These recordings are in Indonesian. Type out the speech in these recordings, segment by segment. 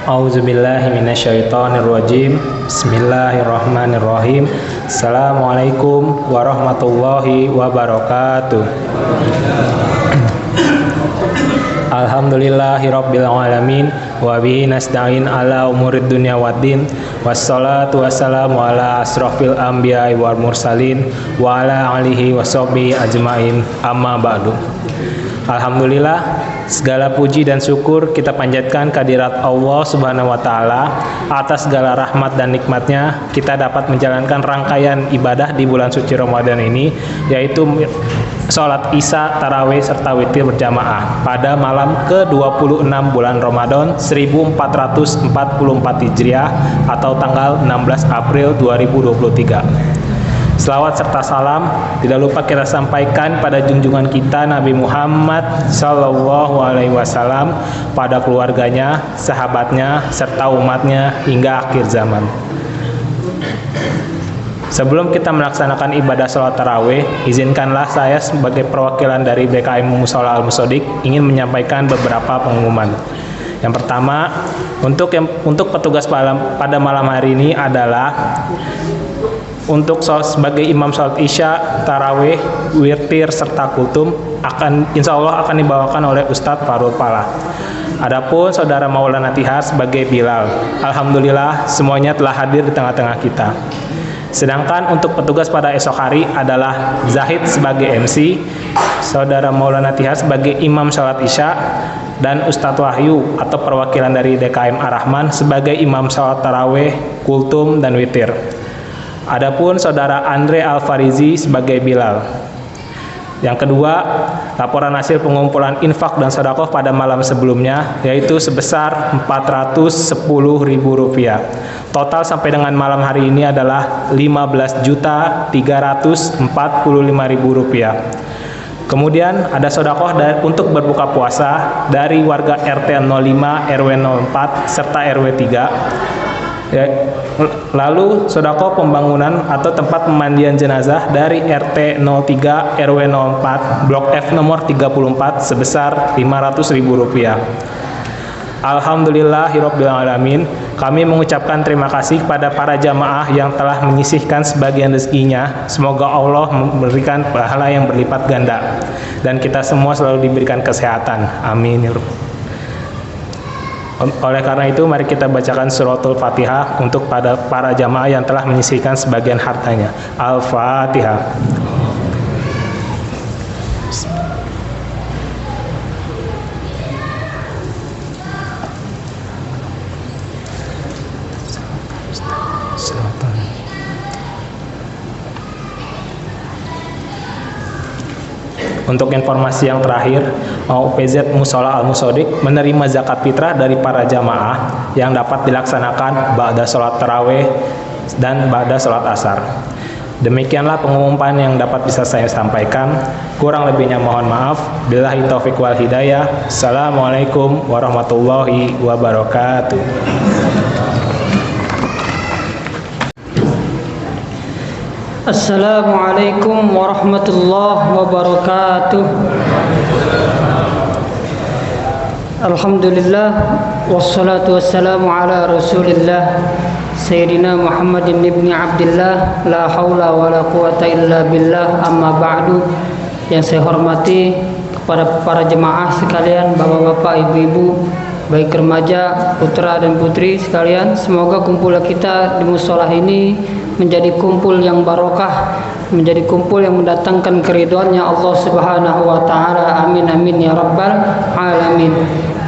A'udzubillahi minasyaitonirrajim. Bismillahirrahmanirrahim. Assalamualaikum warahmatullahi wabarakatuh. Alhamdulillahirabbil alamin wa bihi nasta'in ala umurid dunya waddin. Wassalatu wassalamu ala asrofil anbiya'i wal mursalin wa ala alihi washabbihi ajmain. Amma ba'du. Alhamdulillah, segala puji dan syukur kita panjatkan kehadirat Allah Subhanahu wa taala atas segala rahmat dan nikmatnya kita dapat menjalankan rangkaian ibadah di bulan suci Ramadan ini, yaitu sholat Isya, tarawih serta witir berjamaah pada malam ke-26 bulan Ramadan 1444 Hijriah atau tanggal 16 April 2023. Selawat serta salam tidak lupa kita sampaikan pada junjungan kita Nabi Muhammad Sallallahu Alaihi Wasallam, pada keluarganya, sahabatnya, serta umatnya hingga akhir zaman. Sebelum kita melaksanakan ibadah sholat tarawih, izinkanlah saya sebagai perwakilan dari BKM Mushola Al-Musodik ingin menyampaikan beberapa pengumuman. Yang pertama, untuk petugas pada malam hari ini adalah untuk sebagai imam sholat Isya, tarawih, witir serta kultum insya Allah akan dibawakan oleh Ustadz Farul Palah. Adapun saudara Maulana Tihar sebagai Bilal. Alhamdulillah semuanya telah hadir di tengah-tengah kita. Sedangkan untuk petugas pada esok hari adalah Zahid sebagai MC, saudara Maulana Tihar sebagai imam sholat Isya, dan Ustadz Wahyu atau perwakilan dari DKM Ar-Rahman sebagai imam sholat tarawih, kultum, dan witir. Adapun saudara Andre Al-Farizi sebagai Bilal. Yang kedua, laporan hasil pengumpulan infak dan sedekah pada malam sebelumnya yaitu sebesar Rp410.000. Total sampai dengan malam hari ini adalah Rp15.345.000. Kemudian ada sedekah untuk berbuka puasa dari warga RT 05, RW 04 serta RW 3. Lalu sedekah pembangunan atau tempat pemandian jenazah dari RT 03 RW 04 Blok F nomor 34 sebesar Rp500.000. Alhamdulillahirabbil alamin. Kami mengucapkan terima kasih kepada para jamaah yang telah menyisihkan sebagian rezekinya. Semoga Allah memberikan pahala yang berlipat ganda dan kita semua selalu diberikan kesehatan. Amin. Oleh karena itu, mari kita bacakan suratul Fatihah untuk para jamaah yang telah menyisihkan sebagian hartanya. Al-Fatihah. Untuk informasi yang terakhir, PZ Mushola Al-Musodik menerima zakat fitrah dari para jamaah yang dapat dilaksanakan ba'da sholat tarawih dan ba'da sholat asar. Demikianlah pengumuman yang dapat bisa saya sampaikan. Kurang lebihnya mohon maaf. Billahi taufiq wal hidayah. Assalamualaikum warahmatullahi wabarakatuh. Assalamualaikum warahmatullahi wabarakatuh. Alhamdulillah wassalatu wassalamu ala Rasulillah Sayyidina Muhammadin ibni Abdillah, la haula wa la quwata illa billah, amma ba'du. Yang saya hormati kepada para jemaah sekalian, bapak-bapak, ibu-ibu, baik remaja, putra dan putri sekalian, semoga kumpulan kita di musholah ini menjadi kumpul yang barokah, menjadi kumpul yang mendatangkan keridhaannya Allah Subhanahu wa taala. Amin amin ya rabbal alamin.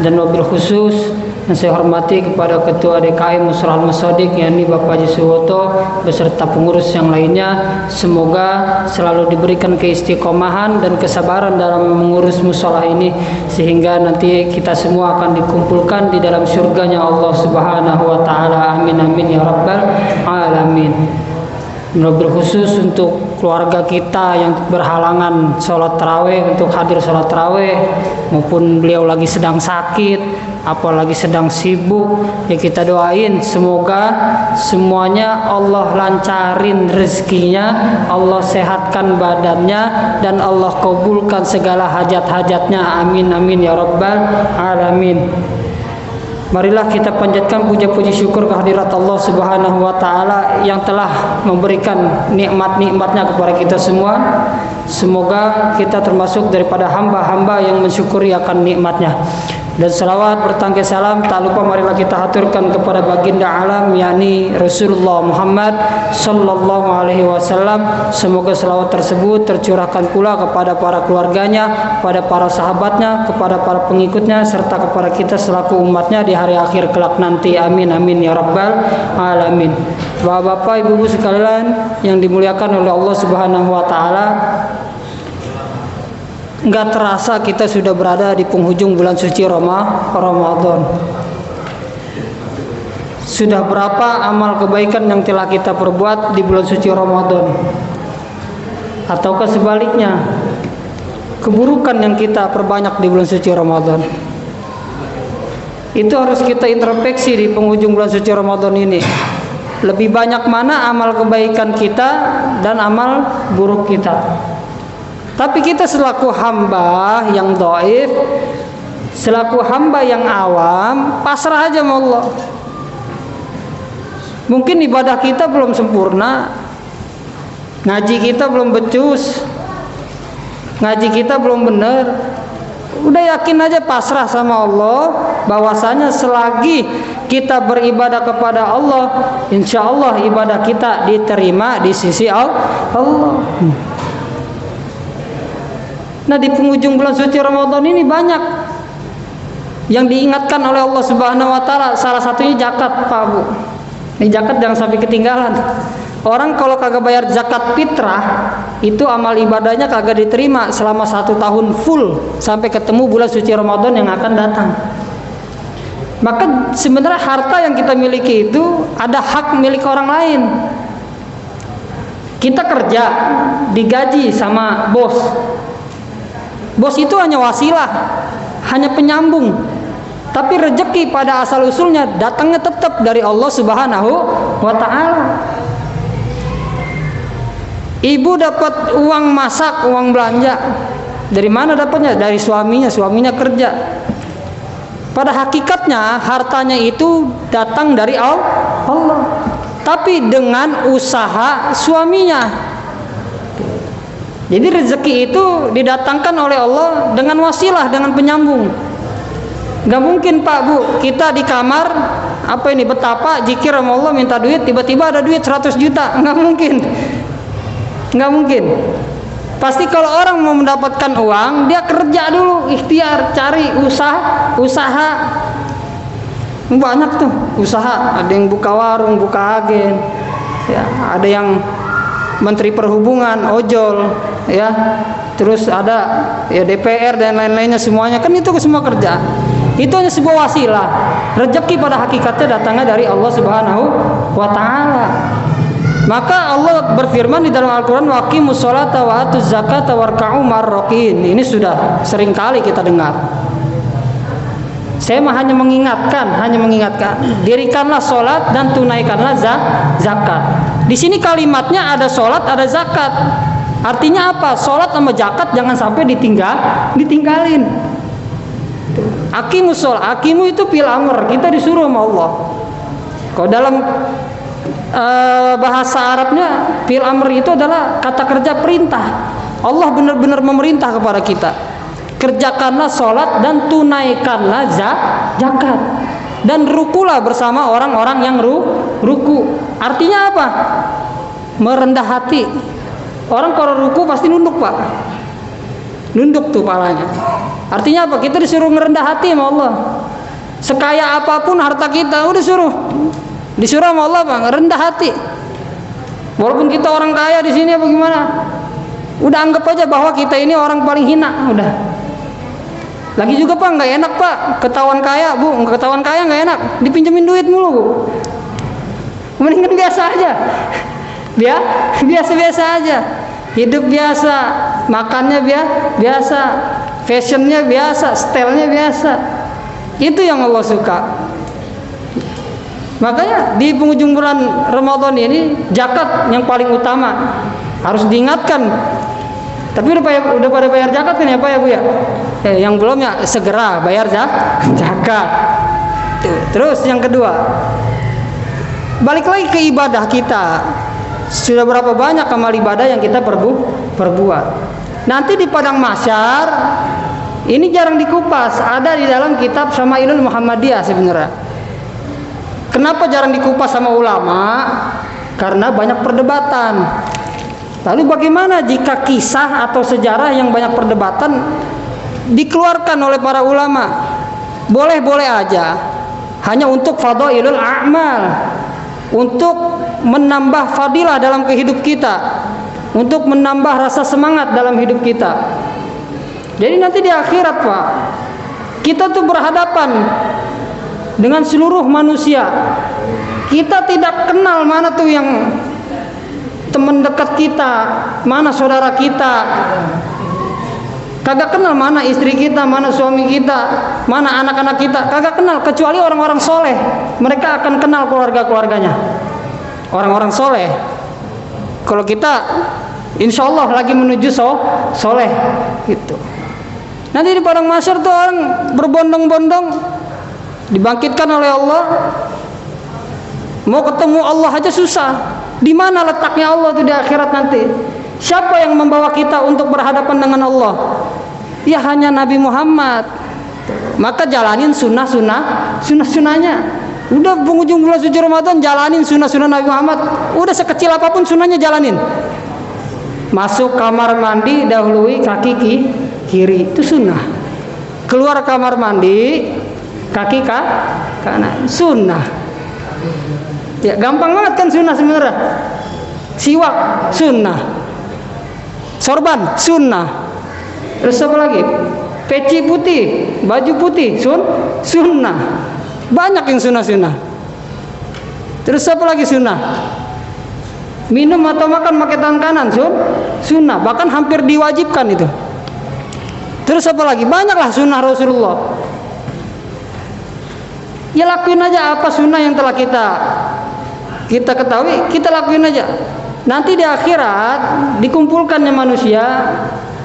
Dan wabil khusus yang saya hormati kepada Ketua DKM Mushola Al-Musodik, yakni Bapak Haji Suwoto beserta pengurus yang lainnya, semoga selalu diberikan keistiqomahan dan kesabaran dalam mengurus mushola ini sehingga nanti kita semua akan dikumpulkan di dalam surganya Allah Subhanahu wa taala. Amin amin ya rabbal alamin. Wabil khusus untuk keluarga kita yang berhalangan sholat tarawih untuk hadir sholat tarawih, maupun beliau lagi sedang sakit, apalagi sedang sibuk, ya kita doain semoga semuanya Allah lancarin rezekinya, Allah sehatkan badannya, dan Allah kabulkan segala hajat-hajatnya. Amin amin ya rabbal alamin. Marilah kita panjatkan puja-puji syukur kehadirat Allah Subhanahu wa taala yang telah memberikan nikmat-nikmatnya kepada kita semua. Semoga kita termasuk daripada hamba-hamba yang mensyukuri akan nikmatnya. Dan salawat bertangkai salam tak lupa marilah kita haturkan kepada baginda alam, yakni Rasulullah Muhammad sallallahu alaihi wasallam. Semoga salawat tersebut tercurahkan pula kepada para keluarganya, pada para sahabatnya, kepada para pengikutnya, serta kepada kita selaku umatnya di hari akhir kelak nanti. Amin amin ya rabbal alamin. Bapak-bapak, ibu-ibu sekalian yang dimuliakan oleh Allah Subhanahu wa taala, nggak terasa kita sudah berada di penghujung bulan suci Ramadan. Sudah berapa amal kebaikan yang telah kita perbuat di bulan suci Ramadan? Ataukah sebaliknya, keburukan yang kita perbanyak di bulan suci Ramadan? Itu harus kita introspeksi di penghujung bulan suci Ramadan ini. Lebih banyak mana amal kebaikan kita dan amal buruk kita? Tapi kita selaku hamba yang dhaif, selaku hamba yang awam, pasrah aja sama Allah. Mungkin ibadah kita belum sempurna, ngaji kita belum becus, ngaji kita belum benar. Udah yakin aja, pasrah sama Allah, bahwasanya selagi kita beribadah kepada Allah, insya Allah ibadah kita diterima di sisi Allah. Nah, di penghujung bulan suci Ramadan ini banyak yang diingatkan oleh Allah Subhanahu wa taala. Salah satunya zakat, Pak Bu. Ini zakat jangan sampai ketinggalan. Orang kalau kagak bayar zakat fitrah, itu amal ibadahnya kagak diterima selama 1 tahun full sampai ketemu bulan suci Ramadan yang akan datang. Maka sebenarnya harta yang kita miliki itu ada hak milik orang lain. Kita kerja, digaji sama bos. Bos itu hanya wasilah, hanya penyambung. Tapi rezeki pada asal usulnya datangnya tetap dari Allah Subhanahu wa taala. Ibu dapat uang masak, uang belanja. Dari mana dapatnya? Dari suaminya, suaminya kerja. Pada hakikatnya hartanya itu datang dari Allah. Tapi dengan usaha suaminya. Jadi rezeki itu didatangkan oleh Allah dengan wasilah, dengan penyambung. Gak mungkin Pak Bu, kita di kamar apa ini betapa zikir sama Allah minta duit, tiba-tiba ada duit 100 juta. Gak mungkin. Gak mungkin. Pasti kalau orang mau mendapatkan uang, dia kerja dulu, ikhtiar, cari usaha. Banyak tuh usaha, ada yang buka warung, buka agen. Ya, ada yang Menteri Perhubungan, ojol, ya, terus ada ya DPR dan lain-lainnya, semuanya kan itu semua kerja. Itu hanya sebuah wasilah. Rezeki pada hakikatnya datangnya dari Allah Subhanahu wa taala. Maka Allah berfirman di dalam Al-Qur'an, waqimus sholata wa atuz zakata warka'u marrokin. Ini sudah sering kali kita dengar. Saya hanya mengingatkan, dirikanlah sholat dan tunaikanlah zakat. Di sini kalimatnya ada sholat, ada zakat. Artinya apa? Sholat sama zakat jangan sampai ditinggalin. Aqimus sholat, aqimu itu fil amr, kita disuruh sama Allah. Kalau dalam bahasa Arabnya fil amr itu adalah kata kerja perintah. Allah benar-benar memerintah kepada kita. Kerjakanlah sholat dan tunaikanlah zakat. Dan rukulah bersama orang-orang yang ruku. Artinya apa? Merendah hati. Orang kalau ruku pasti nunduk Pak. Nunduk tuh palanya. Artinya apa? Kita disuruh merendah hati sama Allah. Sekaya apapun harta kita, udah disuruh sama Allah Pak, rendah hati. Walaupun kita orang kaya di sini apa gimana? Udah anggap aja bahwa kita ini orang paling hina, udah. Lagi juga Pak, nggak enak Pak, ketahuan kaya Bu, ketahuan kaya nggak enak, dipinjemin duit mulu Bu. Mendingan biasa aja, biasa-biasa aja, hidup biasa, makannya biasa, fashionnya biasa, stylenya biasa, itu yang Allah suka. Makanya di penghujung bulan Ramadan ini zakat yang paling utama harus diingatkan. Tapi udah pada bayar zakat kan ya Pak ya Bu ya? Yang belum ya segera bayar zakat. Tuh. Terus yang kedua, balik lagi ke ibadah kita. Sudah berapa banyak amal ibadah yang kita perbuat. Nanti di padang mahsyar, ini jarang dikupas, ada di dalam kitab Syama'ilul Muhammadiyah sebenarnya. Kenapa jarang dikupas sama ulama? Karena banyak perdebatan. Lalu bagaimana jika kisah atau sejarah yang banyak perdebatan dikeluarkan oleh para ulama? Boleh-boleh aja, hanya untuk fadailul a'mal, untuk menambah fadilah dalam kehidupan kita, untuk menambah rasa semangat dalam hidup kita. Jadi nanti di akhirat, Pak, kita tuh berhadapan dengan seluruh manusia. Kita tidak kenal mana tuh yang teman dekat kita, mana saudara kita. Kagak kenal mana istri kita, mana suami kita, mana anak-anak kita. Kagak kenal, kecuali orang-orang soleh. Mereka akan kenal keluarga-keluarganya. Orang-orang soleh. Kalau kita insya Allah lagi menuju soleh gitu. Nanti di padang mahsyar tuh orang berbondong-bondong dibangkitkan oleh Allah. Mau ketemu Allah aja susah. Di mana letaknya Allah itu di akhirat nanti? Siapa yang membawa kita untuk berhadapan dengan Allah? Ya hanya Nabi Muhammad. Maka jalanin sunnah-sunnahnya. Udah penghujung bulan suci Ramadan, jalanin sunnah-sunnah Nabi Muhammad. Udah sekecil apapun sunnahnya jalanin. Masuk kamar mandi dahului kaki kiri, itu sunnah. Keluar kamar mandi kaki kanan, sunnah. Ya gampang banget kan sunnah sebenarnya. Siwak sunnah, sorban sunnah. Terus apa lagi? Peci putih, baju putih sunnah. Banyak yang sunnah. Terus apa lagi sunnah? Minum atau makan pakai tangan kanan sunnah. Bahkan hampir diwajibkan itu. Terus apa lagi? Banyaklah sunnah Rasulullah. Ya lakuin aja apa sunnah yang telah kita ketahui, kita lakuin aja. Nanti di akhirat dikumpulkannya manusia,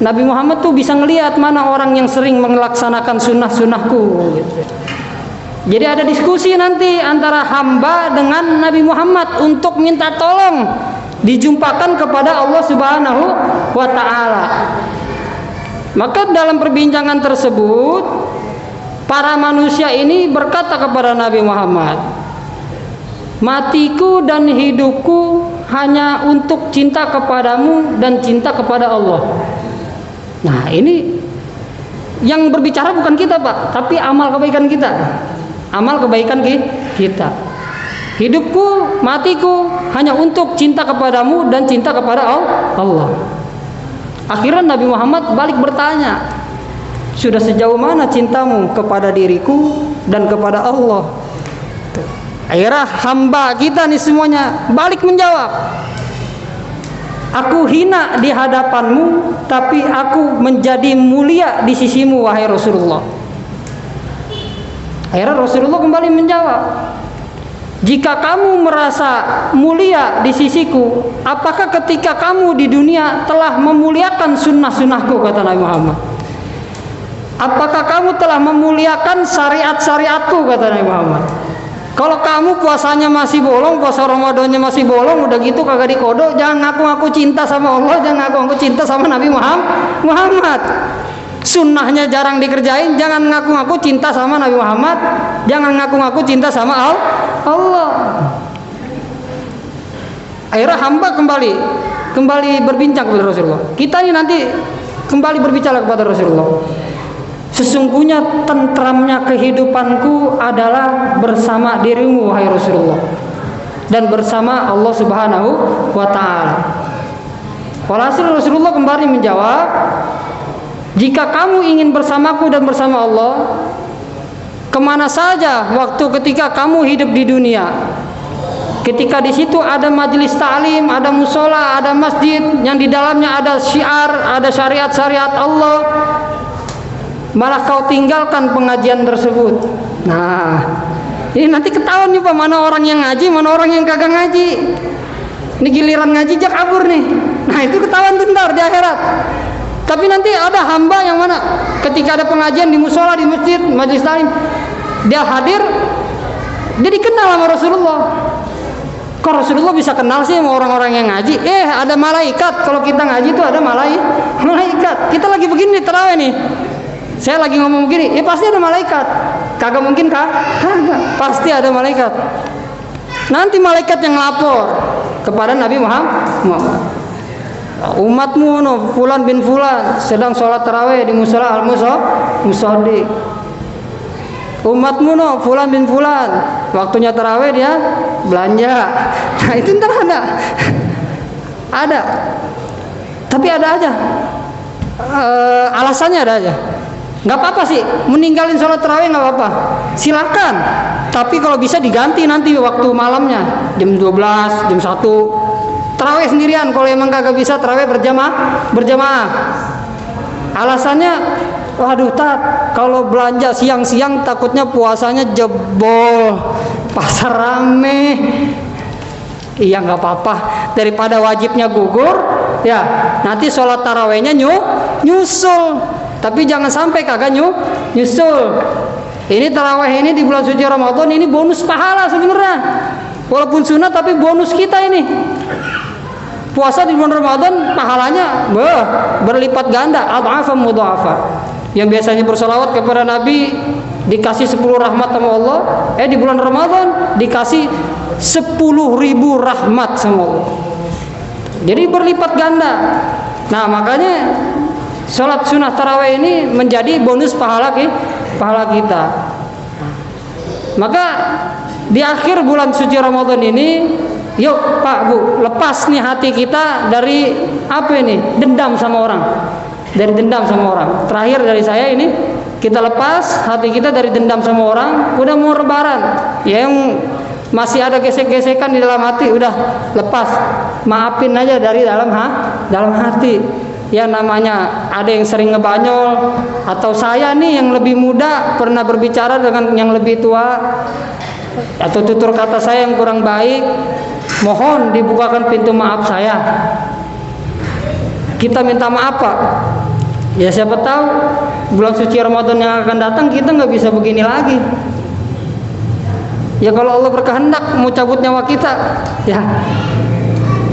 Nabi Muhammad tuh bisa ngelihat mana orang yang sering melaksanakan sunnah-sunnahku gitu. Jadi ada diskusi nanti antara hamba dengan Nabi Muhammad untuk minta tolong dijumpakan kepada Allah Subhanahu wa ta'ala. Maka dalam perbincangan tersebut para manusia ini berkata kepada Nabi Muhammad, matiku dan hidupku hanya untuk cinta kepadamu dan cinta kepada Allah. Nah ini yang berbicara bukan kita, Pak, tapi amal kebaikan kita. Amal kebaikan kita. Hidupku, matiku hanya untuk cinta kepadamu dan cinta kepada Allah. Akhirnya Nabi Muhammad balik bertanya, sudah sejauh mana cintamu kepada diriku dan kepada Allah? Akhirnya hamba kita nih semuanya balik menjawab, aku hina di hadapanmu, tapi aku menjadi mulia di sisimu, wahai Rasulullah. Akhirnya Rasulullah kembali menjawab, jika kamu merasa mulia di sisiku, apakah ketika kamu di dunia telah memuliakan sunnah-sunnahku, kata Nabi Muhammad. Apakah kamu telah memuliakan syariat-syariatku, kata Nabi Muhammad. Kalau kamu puasanya masih bolong, puasa Ramadannya masih bolong, udah gitu kagak dikodok, jangan ngaku-ngaku cinta sama Allah, jangan ngaku-ngaku cinta sama Nabi Muhammad. Sunnahnya jarang dikerjain, jangan ngaku-ngaku cinta sama Nabi Muhammad, jangan ngaku-ngaku cinta sama Allah. Akhirnya hamba kembali berbincang kepada Rasulullah. Kita ini nanti kembali berbicara kepada Rasulullah. Sesungguhnya tentramnya kehidupanku adalah bersama dirimu, wahai Rasulullah, dan bersama Allah Subhanahu wa ta'ala. Walhasil Rasulullah kembali menjawab, jika kamu ingin bersamaku dan bersama Allah, kemana saja waktu ketika kamu hidup di dunia, ketika di situ ada majelis ta'lim, ada musola, ada masjid yang di dalamnya ada syiar, ada syariat-syariat Allah, malah kau tinggalkan pengajian tersebut. Nah, ini nanti ketahuan nih Pak, mana orang yang ngaji, mana orang yang kagak ngaji. Ini giliran ngaji jak kabur nih. Nah itu ketahuan tuh ntar di akhirat. Tapi nanti ada hamba yang mana ketika ada pengajian di musola, di masjid, majelis taklim, dia hadir, Dia dikenal sama Rasulullah. Kok Rasulullah bisa kenal sih sama orang-orang yang ngaji? Ada malaikat. Kalau kita ngaji itu ada malaikat. Kita lagi begini terawih nih. Saya lagi ngomong begini, pasti ada malaikat. Kagak mungkin kagak. Pasti ada malaikat. Nanti malaikat yang lapor kepada Nabi Muhammad. Umatmu Fulan bin Fulan sedang sholat tarawih di musola al-musaddiq. Umatmu Fulan bin Fulan waktunya tarawih dia belanja. Nah itu ntar ada. Tapi ada aja. Alasannya ada aja. Nggak apa-apa sih, meninggalin sholat tarawih nggak apa-apa. Silakan. Tapi kalau bisa diganti nanti waktu malamnya jam 12, jam 1. Tarawih sendirian. Kalau emang kagak bisa tarawih berjamaah. Alasannya, waduh Tat, kalau belanja siang-siang takutnya puasanya jebol, pasar rame. Iya nggak apa-apa, daripada wajibnya gugur, ya nanti sholat tarawihnya nyusul. Tapi jangan sampai kagak nyusul. Ini tarawih ini di bulan suci Ramadan ini bonus pahala sebenarnya. Walaupun sunat tapi bonus kita ini. Puasa di bulan Ramadan pahalanya berlipat ganda, adhafan mudhafa. Yang biasanya bersolawat kepada Nabi dikasih 10 rahmat sama Allah, di bulan Ramadan dikasih 10.000 rahmat sama Allah. Jadi berlipat ganda. Nah, makanya sholat sunnah tarawih ini menjadi bonus pahala kita. Maka di akhir bulan suci Ramadan ini, yuk Pak Bu, lepas nih hati kita dari apa ini? Dendam sama orang. Dari dendam sama orang. Terakhir dari saya ini, kita lepas hati kita dari dendam sama orang. Udah mau lebaran, yang masih ada gesek-gesekan di dalam hati, udah lepas. Maafin aja dari dalam hati. Ya namanya ada yang sering ngebanyol, atau saya nih yang lebih muda pernah berbicara dengan yang lebih tua, atau tutur kata saya yang kurang baik, mohon dibukakan pintu maaf saya. Kita minta maaf Pak. Ya siapa tahu bulan suci Ramadan yang akan datang kita nggak bisa begini lagi. Ya kalau Allah berkehendak mau cabut nyawa kita, ya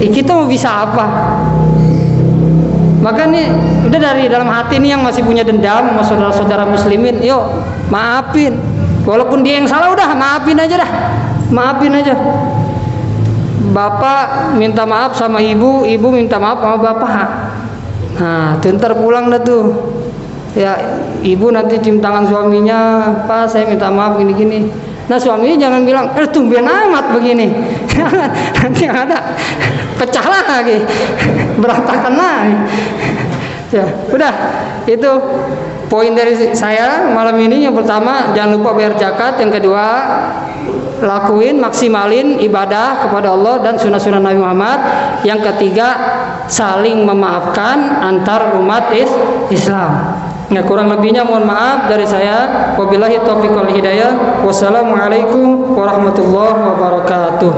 kita mau bisa apa? Maka nih udah dari dalam hati nih yang masih punya dendam sama saudara-saudara muslimin, yuk maafin. Walaupun dia yang salah, udah maafin aja dah. Maafin aja. Bapak minta maaf sama ibu, ibu minta maaf sama bapak. Nah, ntar pulang dah tuh. Ya, ibu nanti cium tangan suaminya, Pak saya minta maaf gini-gini. Nah suaminya jangan bilang, tumben amat begini. Nanti ada pecah lagi, berantakan lagi. Ya, udah itu poin dari saya malam ini. Yang pertama, jangan lupa bayar zakat. Yang kedua, lakuin, maksimalin ibadah kepada Allah dan sunnah-sunnah Nabi Muhammad. Yang ketiga, saling memaafkan antar umat Islam. Nah, kurang lebihnya mohon maaf dari saya. Wabillahi taufiq wal hidayah. Wassalamualaikum warahmatullahi wabarakatuh.